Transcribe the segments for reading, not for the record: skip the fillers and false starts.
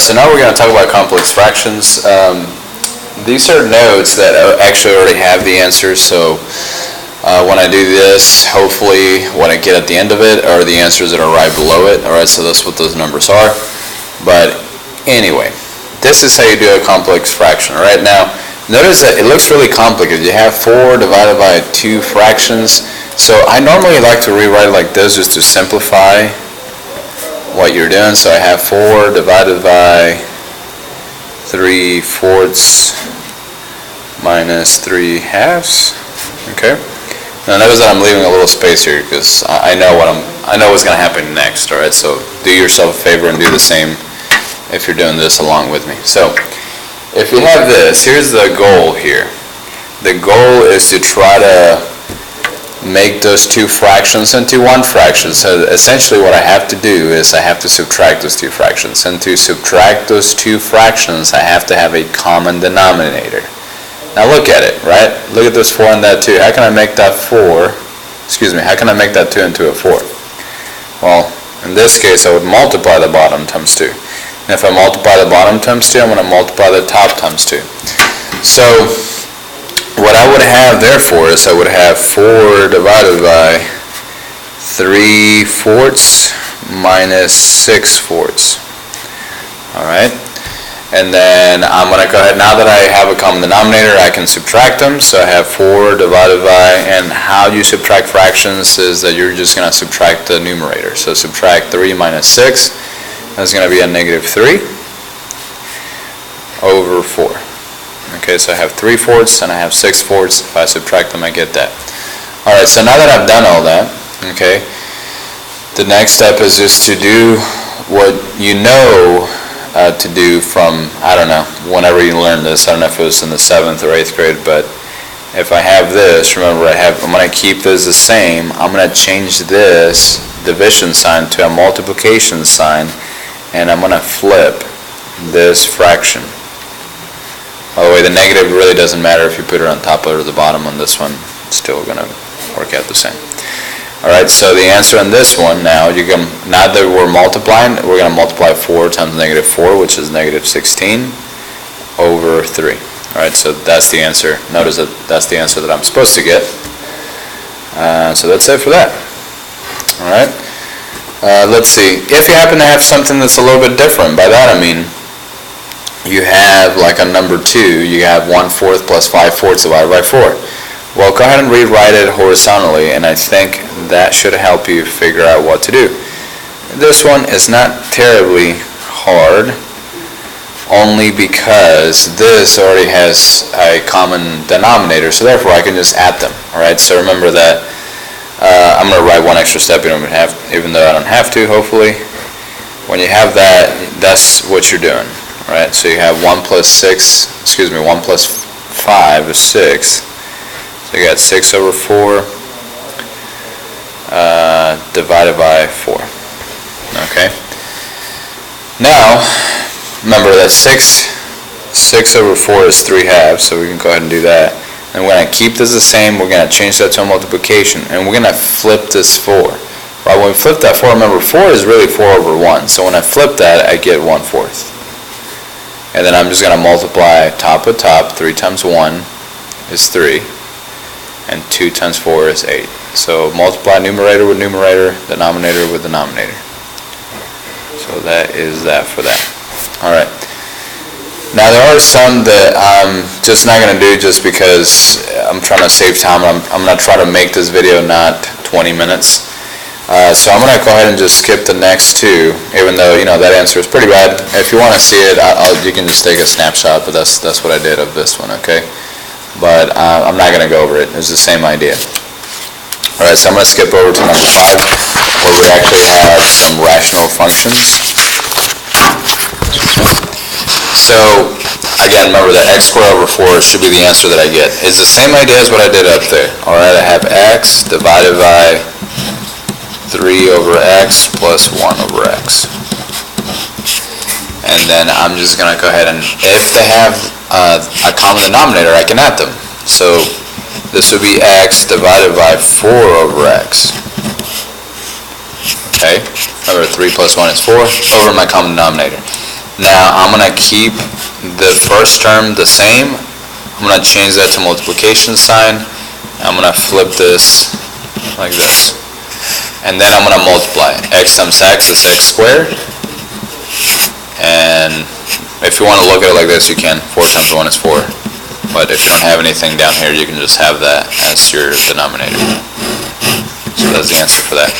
Alright, so now we're going to talk about complex fractions. These are nodes that actually already have the answers, so when I do this, hopefully what I get at the end of it are the answers that are right below it. Alright, so that's what those numbers are. But anyway, this is how you do a complex fraction. Alright, now notice that it looks really complicated. You have 4 divided by 2 fractions. So I normally like to rewrite it like this just to simplify what you're doing. So I have 4 divided by 3/4 minus 3/2. Okay. Now notice that I'm leaving a little space here because I know what's going to happen next. All right. So do yourself a favor and do the same if you're doing this along with me. So if you have this, here's the goal here. The goal is to try to make those 2 fractions into 1 fraction. So essentially what I have to do is I have to subtract those 2 fractions. And to subtract those 2 fractions, I have to have a common denominator. Now look at it, right? Look at this 4 and that 2. How can I make that 4, how can I make that 2 into a 4? Well, in this case, I would multiply the bottom times 2. And if I multiply the bottom times 2, I'm going to multiply the top times 2. So what I would have, therefore, is I would have 4 divided by 3/4 minus 6/4. Alright? And then I'm going to go ahead, now that I have a common denominator, I can subtract them. So I have 4 divided by, and how you subtract fractions is that you're just going to subtract the numerator. So subtract 3 minus 6, that's going to be a -3 over 4. Okay, so I have 3/4 and I have 6/4. If I subtract them, I get that. Alright, so now that I've done all that, okay, the next step is just to do what you know to do from, I don't know, whenever you learn this. I don't know if it was in the 7th or 8th grade, but if I have this, remember I'm going to keep this the same. I'm going to change this division sign to a multiplication sign, and I'm going to flip this fraction. By the way, the negative really doesn't matter if you put it on top or the bottom on this one. It's still going to work out the same. Alright, so the answer on this one now, now that we're multiplying, we're going to multiply 4 times -4, which is -16 over 3. Alright, so that's the answer. Notice that that's the answer that I'm supposed to get. So that's it for that. Alright, let's see. If you happen to have something that's a little bit different, by that I mean you have like a number 2, you have 1/4 plus 5/4 divided by 4. Well, go ahead and rewrite it horizontally, and I think that should help you figure out what to do. This one is not terribly hard, only because this already has a common denominator, so therefore I can just add them. Alright, so remember that I'm going to write one extra step, even though I don't have to, hopefully. When you have that, that's what you're doing. Alright, so you have 1 plus 5 is 6. So you got 6 over 4 divided by 4. Okay. Now, remember that 6 over 4 is 3/2, so we can go ahead and do that. And we're going to keep this the same. We're going to change that to a multiplication, and we're going to flip this 4. Right, when we flip that 4, remember 4 is really 4 over 1. So when I flip that, I get 1/4. And then I'm just going to multiply top with top. 3 times 1 is 3. And 2 times 4 is 8. So multiply numerator with numerator, denominator with denominator. So that is that for that. Alright. Now there are some that I'm just not going to do just because I'm trying to save time. I'm going to try to make this video not 20 minutes. So I'm going to go ahead and just skip the next 2, even though, that answer is pretty bad. If you want to see it, you can just take a snapshot, but that's what I did of this one, okay? But I'm not going to go over it. It's the same idea. Alright, so I'm going to skip over to number 5, where we actually have some rational functions. So, again, remember that x squared over 4 should be the answer that I get. It's the same idea as what I did up there. Alright, I have x divided by 3 over x plus 1 over x. And then I'm just going to go ahead and, if they have a common denominator, I can add them. So this would be x divided by 4 over x. Okay, remember 3 plus 1 is 4 over my common denominator. Now I'm going to keep the first term the same. I'm going to change that to multiplication sign. I'm going to flip this like this. And then I'm going to multiply. X times x is x squared. And if you want to look at it like this, you can. 4 times 1 is 4. But if you don't have anything down here, you can just have that as your denominator. So that's the answer for that.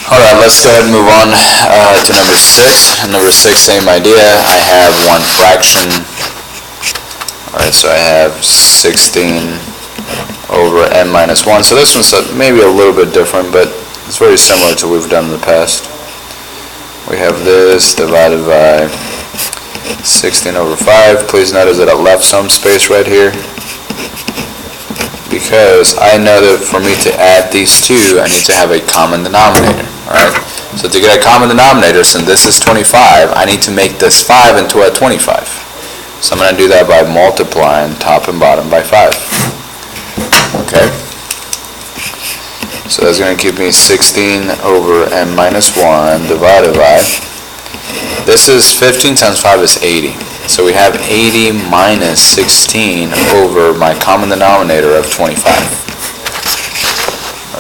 Alright, let's go ahead and move on to number 6. Number 6, same idea. I have one fraction. Alright, so I have 16 over n minus 1. So this one's maybe a little bit different, but it's very similar to what we've done in the past. We have this divided by 16 over 5. Please notice that I left some space right here, because I know that for me to add these two, I need to have a common denominator. Alright, so to get a common denominator, since this is 25, I need to make this 5 into a 25. So I'm going to do that by multiplying top and bottom by 5. Okay, so that's going to give me 16 over n minus 1 divided by, this is 15 times 5 is 80. So we have 80 minus 16 over my common denominator of 25.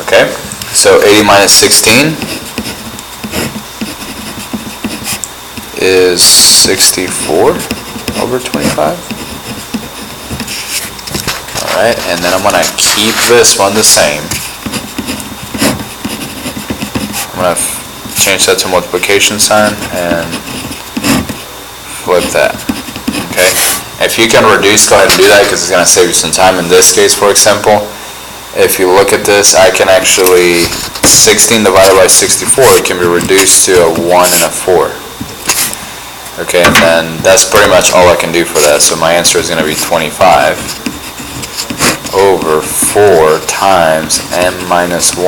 Okay, so 80 minus 16 is 64 over 25. Alright, and then I'm going to keep this one the same. I'm going to change that to multiplication sign and flip that. Okay, if you can reduce, go ahead and do that, because it's going to save you some time. In this case, for example, if you look at this, I can actually, 16 divided by 64, it can be reduced to a 1 and a 4. Okay, and then that's pretty much all I can do for that. So my answer is going to be 25 over 4 times n minus 1,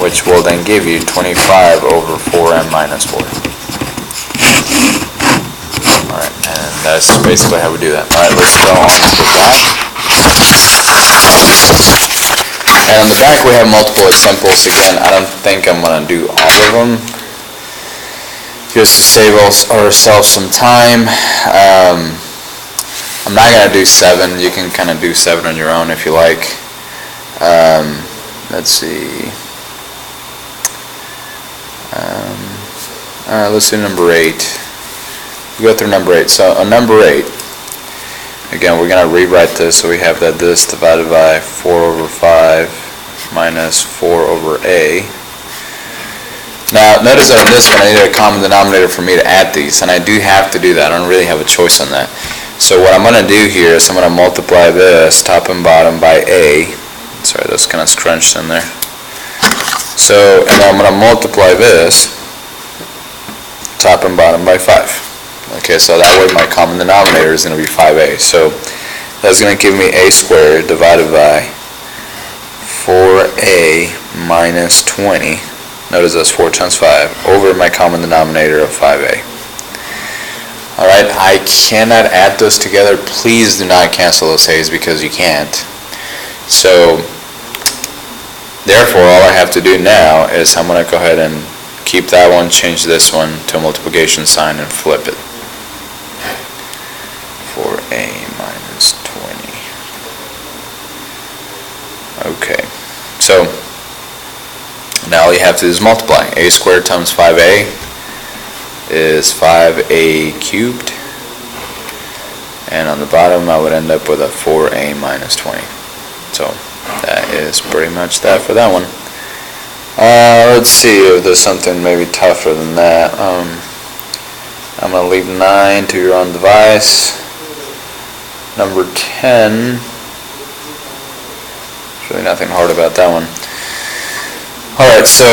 which will then give you 25 over 4n minus 4. Alright, and that's basically how we do that. Alright, let's go on to the back. And on the back we have multiple examples. Again, I don't think I'm going to do all of them, just to save ourselves some time. I'm not going to do 7. You can kind of do 7 on your own if you like. Let's see. Let's do number 8. We go through number 8. So on number 8, again, we're going to rewrite this. So we have that this divided by 4 over 5 minus 4 over a. Now, notice that on this one, I need a common denominator for me to add these, and I do have to do that. I don't really have a choice on that. So what I'm going to do here is I'm going to multiply this top and bottom by a. Sorry, that's kind of scrunched in there. So, and then I'm going to multiply this top and bottom by 5. Okay, so that way my common denominator is going to be 5a. So that's going to give me a squared divided by 4a minus 20. Notice that's 4 times 5 over my common denominator of 5a. Alright, I cannot add those together. Please do not cancel those a's, because you can't. So, therefore, all I have to do now is I'm going to go ahead and keep that one, change this one to a multiplication sign, and flip it. 4a minus 20. Okay, so now all you have to do is multiply. A squared times 5a is 5a cubed, and on the bottom I would end up with a 4a minus 20. So that is pretty much that for that one. Let's see if there's something maybe tougher than that. I'm going to leave 9 to your own device. Number 10, there's really nothing hard about that one. Alright, so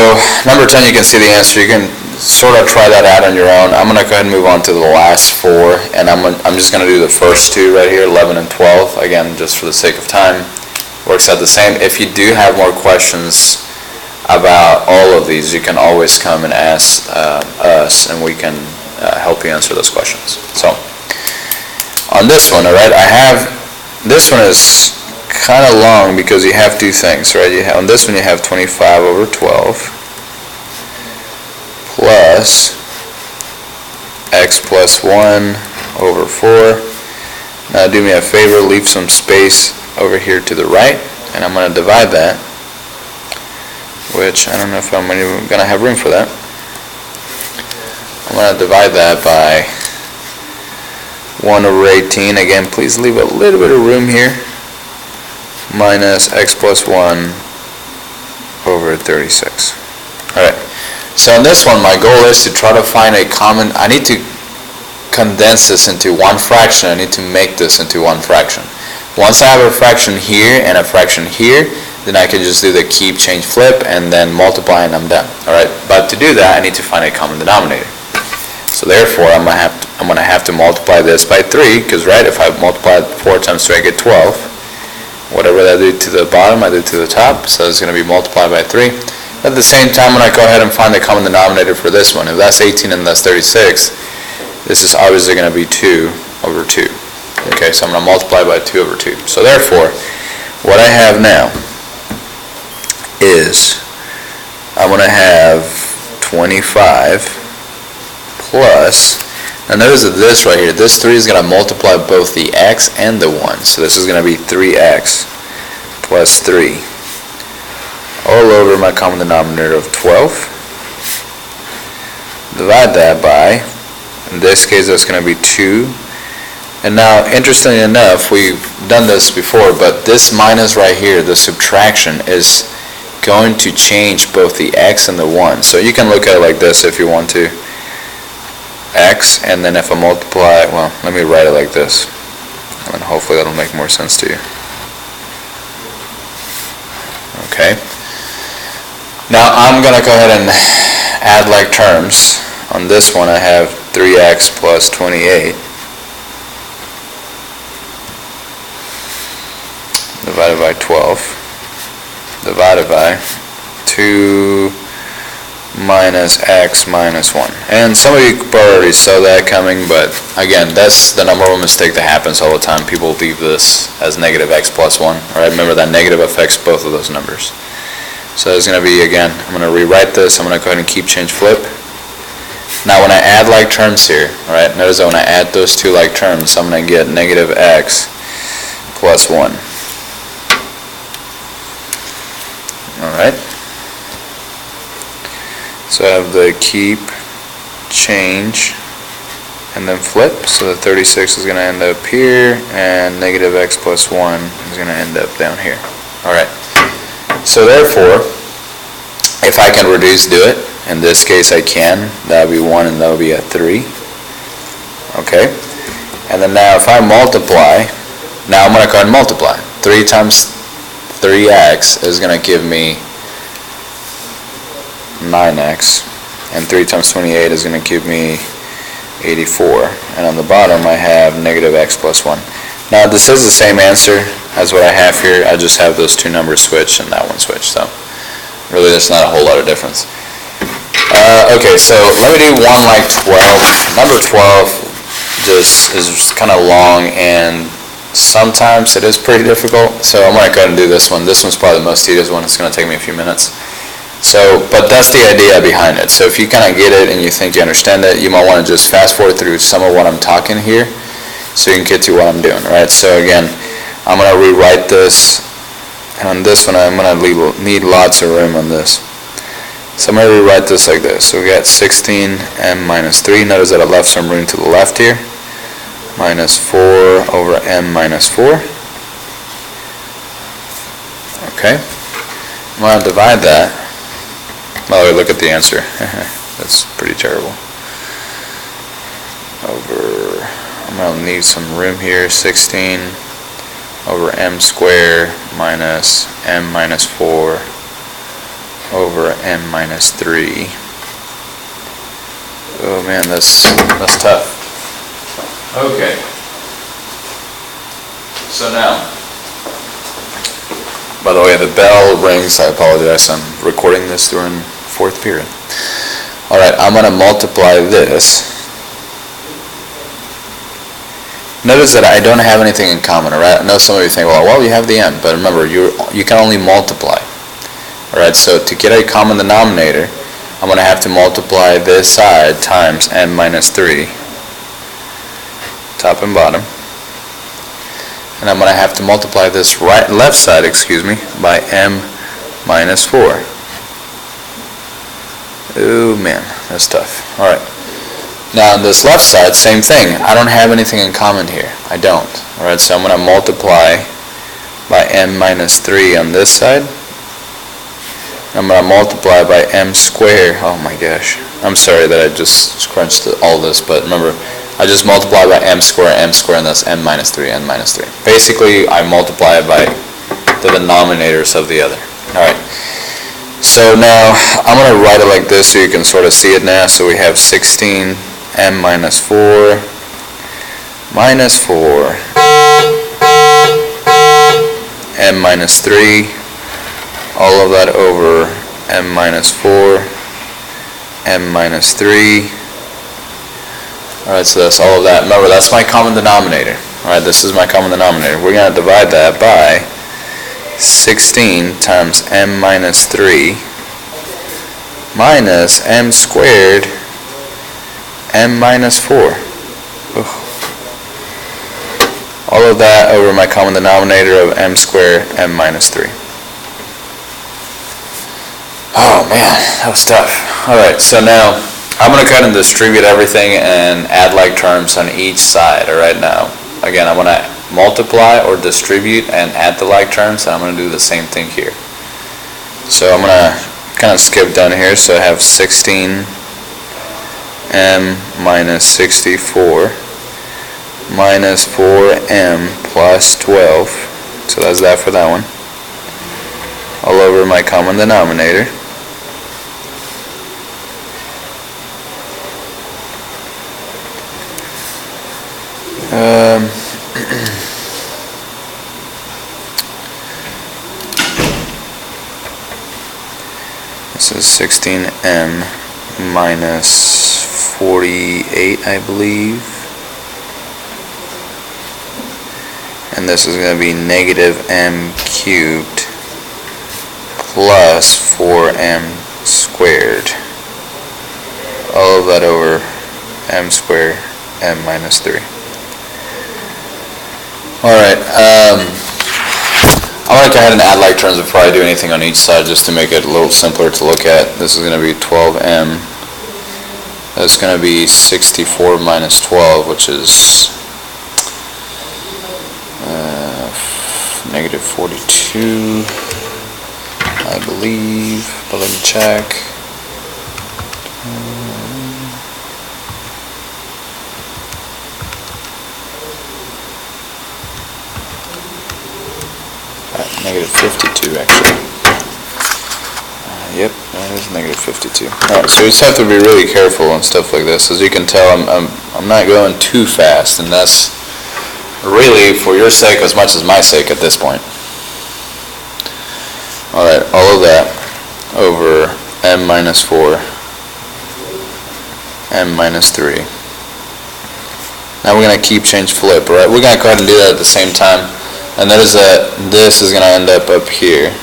number 10, you can see the answer. You can sort of try that out on your own. I'm going to go ahead and move on to the last 4, and I'm just going to do the first 2 right here, 11 and 12, again, just for the sake of time. Works out the same. If you do have more questions about all of these, you can always come and ask us, and we can help you answer those questions. So, on this one, alright, this one is kind of long because you have 2 things, right? On this one you have 25 over 12 plus x plus 1 over 4. Now do me a favor, leave some space over here to the right, and I'm going to divide that, which I don't know if I'm even going to have room for that. I'm going to divide that by 1 over 18. Again, please leave a little bit of room here. Minus x plus 1 over 36. Alright, so in this one, my goal is to try to find a common, I need to condense this into one fraction. I need to make this into one fraction. Once I have a fraction here and a fraction here, then I can just do the keep, change, flip, and then multiply, and I'm done. Alright, but to do that, I need to find a common denominator. So therefore, I'm going to have to multiply this by 3, because right, if I multiply 4 times 3, I get 12. Whatever I do to the bottom, I do to the top, so it's going to be multiplied by 3. At the same time, when I go ahead and find the common denominator for this one, if that's 18 and that's 36, this is obviously going to be 2 over 2. Okay, so I'm going to multiply by 2 over 2. So therefore, what I have now is I'm going to have 25 plus, now notice that this right here, this 3 is going to multiply both the x and the 1. So this is going to be 3x plus 3 all over my common denominator of 12. Divide that by, in this case that's going to be 2. And now, interestingly enough, we've done this before, but this minus right here, the subtraction, is going to change both the x and the 1. So you can look at it like this if you want to. X, and then if I multiply, well, let me write it like this, and hopefully that'll make more sense to you. Okay. Now I'm going to go ahead and add like terms. On this one I have 3x plus 28 divided by 12 divided by 2 minus x minus 1. And some of you already saw that coming, but again, that's the number one mistake that happens all the time. People leave this as negative x plus 1. Alright, remember that negative affects both of those numbers. So it's going to be, again, I'm going to rewrite this. I'm going to go ahead and keep, change, flip. Now when I add like terms here, alright, notice that when I add those two like terms, I'm going to get negative x plus 1. Alright. So I have the keep, change, and then flip. So the 36 is going to end up here, and negative x plus 1 is going to end up down here. Alright. So therefore, if I can reduce, do it. In this case I can. That would be 1 and that would be a 3. Okay. And then now if I multiply, now I'm going to go ahead and multiply. 3 times 3x is going to give me 9x, and 3 times 28 is going to give me 84, and on the bottom I have negative x plus 1. Now this is the same answer as what I have here, I just have those two numbers switched and that one switched, so really there's not a whole lot of difference. Okay, so let me do one like 12. Number 12 just is kind of long, and sometimes it is pretty difficult, so I'm going to go ahead and do this one. This one's probably the most tedious one, it's going to take me a few minutes. So, but that's the idea behind it. So if you kind of get it and you think you understand it, you might want to just fast forward through some of what I'm talking here so you can get to what I'm doing, right? So again, I'm going to rewrite this, and on this one I'm going to need lots of room on this. So I'm going to rewrite this like this. So we got 16m minus 3. Notice that I left some room to the left here. Minus 4 over m minus 4. Okay. I'm going to divide that. By the way, look at the answer. That's pretty terrible. Over, I'm going to need some room here. 16 over m squared minus m minus 4 over m minus 3. Oh man, that's tough. Okay. So now, by the way, the bell rings. I apologize. I'm recording this during fourth period. Alright, I'm going to multiply this. Notice that I don't have anything in common, alright? I know some of you think, well, you have the m, but remember, you can only multiply. Alright, so to get a common denominator, I'm going to have to multiply this side times m minus 3, top and bottom. And I'm going to have to multiply this left side, by m minus 4. Oh man, that's tough. Alright. Now on this left side, same thing. I don't have anything in common here. I don't. Alright, so I'm going to multiply by m minus 3 on this side. I'm going to multiply by m squared. Oh my gosh. I'm sorry that I just scrunched all this, but remember, I just multiply by m squared, and that's m minus 3, n minus 3. Basically, I multiply by the denominators of the other. Alright. So now, I'm going to write it like this so you can sort of see it now. So we have 16 m minus 4 minus 4 m minus 3, all of that over m minus 4 m minus 3. Alright, so that's all of that. Remember, that's my common denominator. Alright, this is my common denominator. We're going to divide that by 16 times m minus 3 minus m squared m minus 4. Oof. All of that over my common denominator of m squared m minus 3. Oh man, that was tough. Alright, so now I'm going to go ahead and distribute everything and add like terms on each side. Alright, now again, I'm going to multiply or distribute and add the like terms, and I'm going to do the same thing here. So I'm going to kind of skip down here. So I have 16 m minus 64 minus 4m plus 12. So that's that for that one. All over my common denominator. This is 16m minus 48, I believe. And this is going to be negative m cubed plus 4m squared. All of that over m squared m minus 3. Alright, I'm going to go ahead and add like terms before I do anything on each side, just to make it a little simpler to look at. This is going to be 12m. That's going to be 64 minus 12, which is negative 42, I believe, but let me check. Negative 52 actually. Yep, that is negative 52. Alright, so you just have to be really careful and stuff like this. As you can tell, I'm not going too fast, and that's really for your sake as much as my sake at this point. Alright, all of that over m minus 4 m minus 3. Now we're going to keep, change, flip, right? We're going to go ahead and do that at the same time. And notice that this is going to end up here.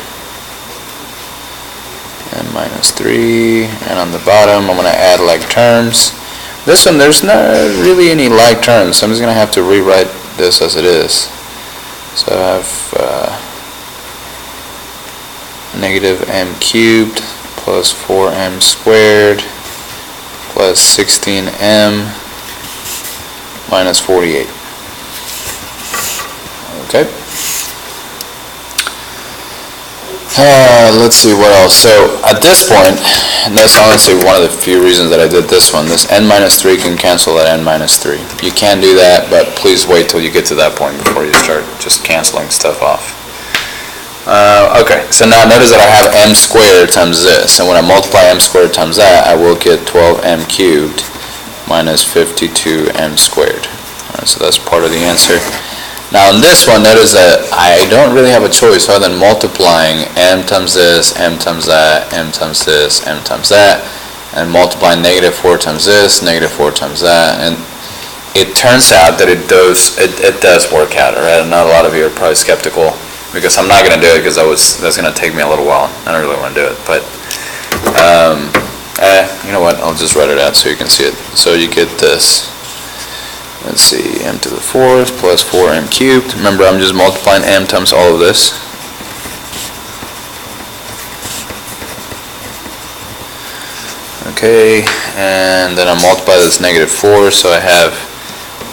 And minus 3. And on the bottom, I'm going to add like terms. This one, there's not really any like terms, so I'm just going to have to rewrite this as it is. So I have negative m cubed plus 4m squared plus 16m minus 48. Okay. Let's see what else. So at this point, and that's honestly one of the few reasons that I did this one, this n minus 3 can cancel that n minus 3. You can do that, but please wait till you get to that point before you start just canceling stuff off. Okay, so now notice that I have m squared times this, and when I multiply m squared times that, I will get 12m cubed minus 52m squared. Alright, so that's part of the answer. Now in this one, notice that I don't really have a choice other than multiplying m times this, m times that, m times this, m times that, and multiplying negative 4 times this, negative 4 times that, and it turns out that it does work out. Alright, I know a lot of you are probably skeptical because I'm not going to do it because that's going to take me a little while. I don't really want to do it, but You know what, I'll just write it out so you can see it. So you get this, let's see, m to the 4th plus 4m cubed. Remember, I'm just multiplying m times all of this. Okay, and then I multiply this negative 4, so I have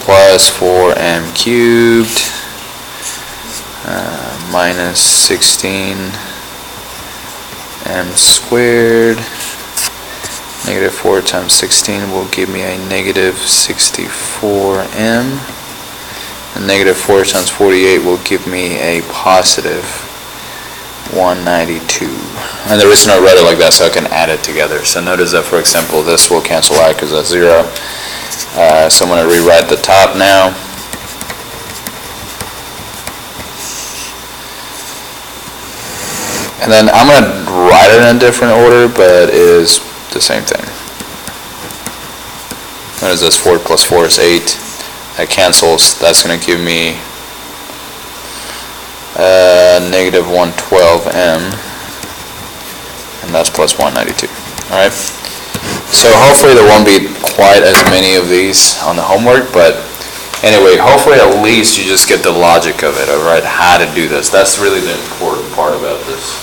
plus 4m cubed minus 16m squared. Negative 4 times 16 will give me a negative 64m. And negative 4 times 48 will give me a positive 192. And the reason I wrote it like that so I can add it together. So notice that, for example, this will cancel out because that's 0. So I'm going to rewrite the top now. And then I'm going to write it in a different order, but it is the same thing. What is this? 4 plus 4 is 8. That cancels. That's going to give me negative 112m, and that's plus 192. Alright? So hopefully there won't be quite as many of these on the homework, but anyway, hopefully at least you just get the logic of it, alright, how to do this. That's really the important part about this.